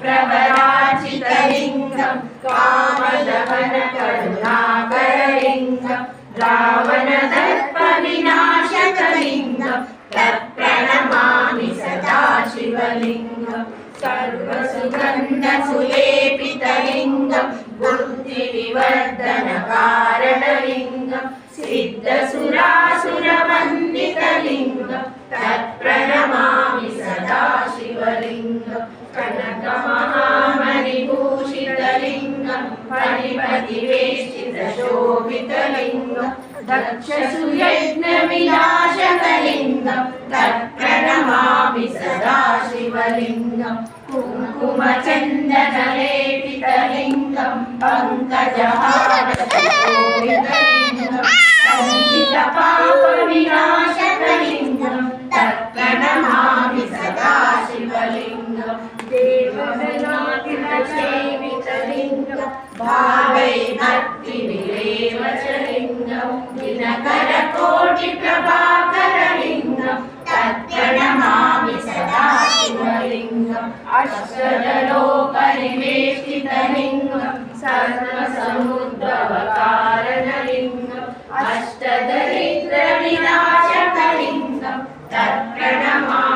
प्रवराचितलिङ्गं कामदहनकरुणाकरलिङ्गं रावणदर्पविनाशकलिङ्गं तत्प्रणमामि सदा शिवलिङ्गं सर्वसुगन्धसुलेपितलिङ्गं बुद्धिविवर्धनकारणलिङ्गं सिद्धसुरासुरवन्दितलिङ्गं तत्प्रणमामि सदा शिवलिङ्गं कनकमहामणिभूषितलिङ्गं फणिपतिवेष्टितशोभितलिङ्गं दक्षसुयज्ञविनाशकलिङ्गं तत्प्रणमामि सदा शिवलिङ्गं कुङ्कुमचन्दनलेपितलिङ्गं पङ्कजहारशोभितलिङ्गं सञ्चितपापविनाशकलिङ्गं तत्प्रणमामि सदा शिवलिङ्गं देवगणातिलसेवितलिङ्गं भावै भक्तिविलेवचलिङ्गं दिनकरकोटिप्रभाकरलिङ्गं तत्प्रणमामि सदा शिवलिङ्गम् अष्टदलोपरिवेष्टितलिङ्गं सर्वसमुद्भवकारणलिङ्गम् अष्टदरिद्रविनाशकलिङ्गं तत्प्रणमामि